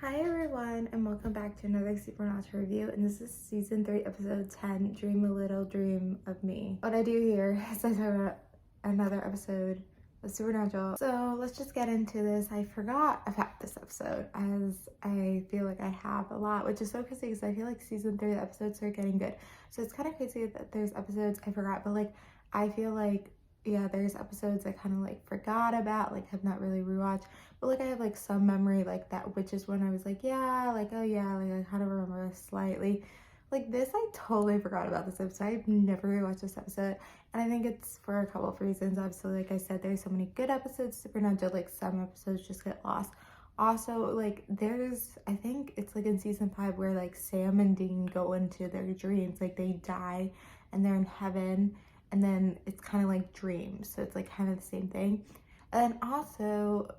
Hi everyone, and welcome back to another Supernatural review, and this is season 3, episode 10, Dream a Little Dream of Me. What I do here is I talk about another episode of Supernatural. So let's just get into this. I forgot about this episode, as I feel like I have a lot, which is so crazy because I feel like season 3 episodes are getting good. So it's kind of crazy that there's episodes I forgot, but like I feel like there's episodes I kind of like forgot about, like have not really rewatched, but like I have like some memory like that, which is when I was like, yeah, like, oh yeah, like I kind of remember this slightly. Like this, I totally forgot about this episode. I've never rewatched this episode, and I think it's for a couple of reasons. Obviously, like I said, there's so many good episodes, Supernatural, like some episodes just get lost. Also, like there's, I think it's like in season 5 where like Sam and Dean go into their dreams, like they die and they're in heaven, and then it's kind of like dreams, so it's like kind of the same thing. And then also,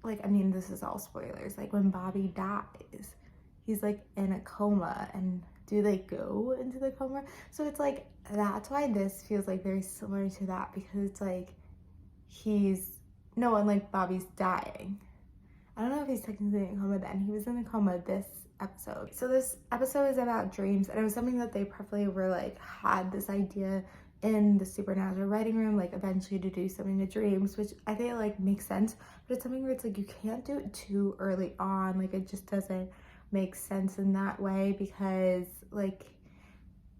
like, I mean, this is all spoilers, like when Bobby dies, he's like in a coma, and do they go into the coma? So it's like, that's why this feels like very similar to that, because it's like he's, no, and like Bobby's dying. I don't know if he's technically in a coma then. He was in a coma this episode. So this episode is about dreams, and it was something that they probably were like, had this idea in the Supernatural writing room, like eventually to do something to dreams, which I feel like makes sense, but it's something where it's like you can't do it too early on. Like it just doesn't make sense in that way, because like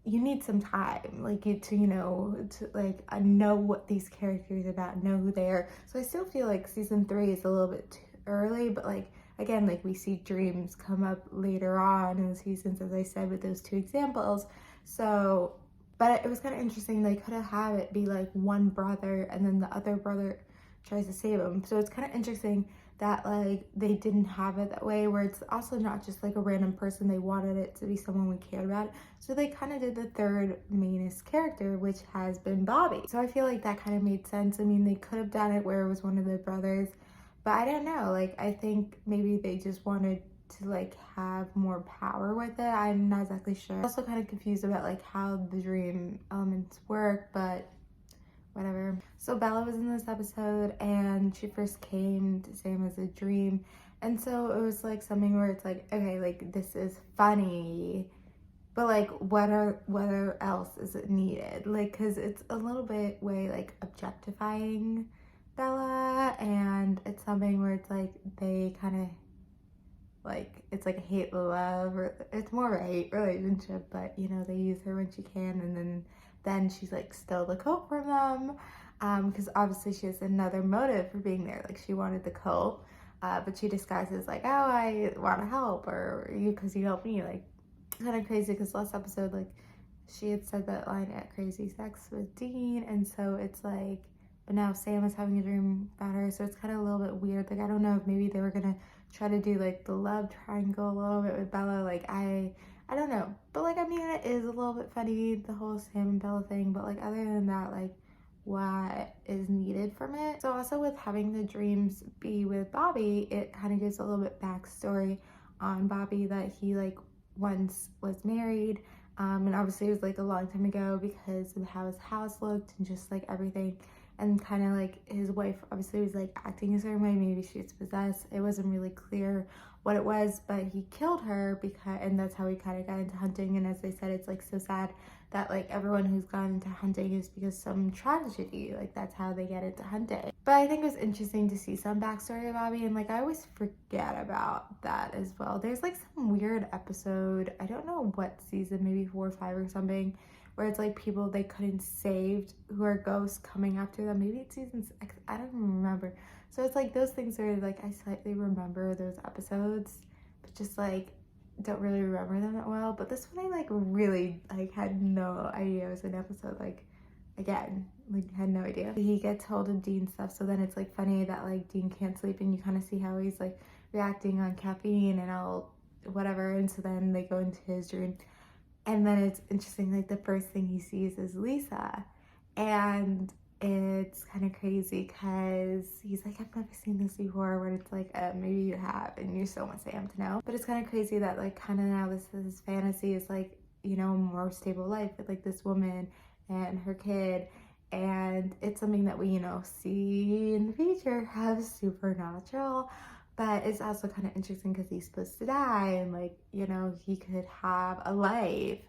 you need some time, like to like know what these characters are about, know who they are. So I still feel like season 3 is a little bit too early, but like again, like we see dreams come up later on in the seasons, as I said, with those 2 examples. So, but it was kind of interesting. They could have had it be like one brother and then the other brother tries to save him. So it's kind of interesting that like they didn't have it that way, where it's also not just like a random person. They wanted it to be someone we cared about. So they kind of did the third mainest character, which has been Bobby. So I feel like that kind of made sense. I mean, they could have done it where it was one of the brothers, but I don't know. Like I think maybe they just wanted to like have more power with it. I'm not exactly sure. I'm also kind of confused about like how the dream elements work, but whatever. So Bella was in this episode, and she first came to Sam as a dream, and so it was like something where it's like, okay, like this is funny, but like what else is it needed? Like, because it's a little bit way like objectifying Bella, and it's something where it's like they kind of like, it's like a hate love, or it's more of a hate relationship, but they use her when she can, and then she's like still the cult from them, because obviously she has another motive for being there. Like she wanted the cult, but she disguises like, oh, I want to help, or you, because you helped me. Like kind of crazy, because last episode, like she had said that line at crazy sex with Dean, and so it's like, but now Sam is having a dream about her, so it's kind of a little bit weird. Like I don't know if maybe they were gonna try to do like the love triangle a little bit with Bella. Like I don't know, but like I mean, it is a little bit funny, the whole Sam and Bella thing, but like other than that, like what is needed from it. So also with having the dreams be with Bobby, it kind of gives a little bit backstory on Bobby, that he like once was married, and obviously it was like a long time ago because of how his house looked and just like everything, and kind of like his wife obviously was like acting a certain way. Maybe she was possessed. It wasn't really clear what it was, but he killed her, because, and that's how he kind of got into hunting. And as they said, it's like so sad that like everyone who's gone into hunting is because some tragedy, like that's how they get into hunting. But I think it was interesting to see some backstory of Bobby, and like I always forget about that as well. There's like some weird episode, I don't know what season, maybe 4 or 5 or something, where it's like people they couldn't save who are ghosts coming after them. Maybe it's season 6, I don't remember. So it's like those things are like, I slightly remember those episodes, but just like don't really remember them that well. But this one I like really like had no idea it was an episode. Like again, like had no idea. He gets hold of Dean's stuff, so then it's like funny that like Dean can't sleep, and you kind of see how he's like reacting on caffeine and all whatever, and so then they go into his dream. And then it's interesting, like the first thing he sees is Lisa, and it's kind of crazy because he's like, I've never seen this before, when it's like, maybe you have, and you still want Sam to know. But it's kind of crazy that like kind of now this fantasy is like, a more stable life with like this woman and her kid, and it's something that we see in the future have Supernatural. But it's also kind of interesting because he's supposed to die, and like, you know, he could have a life,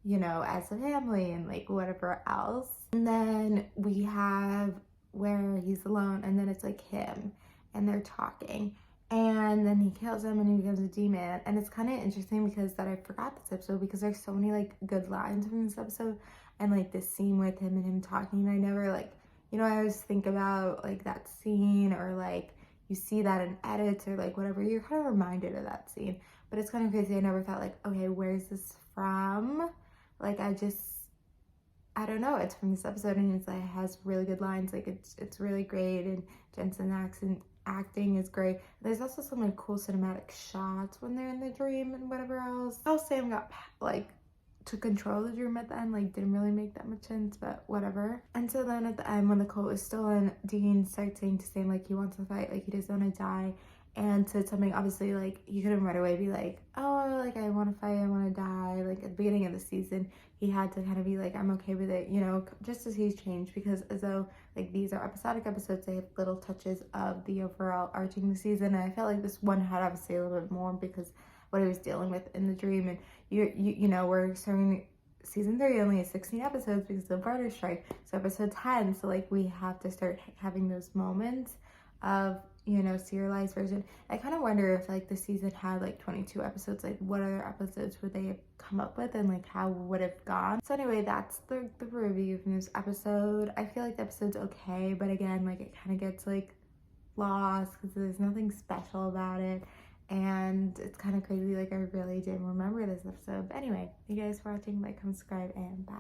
you know, as a family and like whatever else. And then we have where he's alone, and then it's like him and they're talking, and then he kills him and he becomes a demon. And it's kind of interesting because that I forgot this episode because there's so many like good lines from this episode, and like this scene with him and him talking. I never like, you know, I always think about like that scene, or like you see that in edits or like whatever, you're kind of reminded of that scene. But it's kind of crazy. I never thought like, okay, where's this from? Like I don't know, it's from this episode, and it's like, it has really good lines, like it's really great, and Jensen acting is great. There's also some like cool cinematic shots when they're in the dream and whatever else. How Sam got like to control the dream at the end, like, didn't really make that much sense, but whatever. And so then at the end, when the quote is stolen, Dean starts saying to Sam like he wants to fight, like he doesn't want to die, and said something, obviously like he couldn't right away be like, oh, like I want to fight, I want to die. Like at the beginning of the season he had to kind of be like, I'm okay with it, you know, just as he's changed, because as though like these are episodic episodes, they have little touches of the overall arching the season, and I felt like this one had obviously a little bit more because what he was dealing with in the dream. And you know, we're starting season 3 only has 16 episodes because of the writer strike, so episode 10, so like we have to start having those moments of, you know, serialized version. I kind of wonder if like the season had like 22 episodes, like what other episodes would they have come up with, and like how would have gone. So anyway, that's the review from this episode. I feel like the episode's okay, but again, like it kind of gets like lost because there's nothing special about it, and it's kind of crazy, like I really didn't remember this episode. But anyway, thank you guys for watching, like, comment, subscribe, and bye.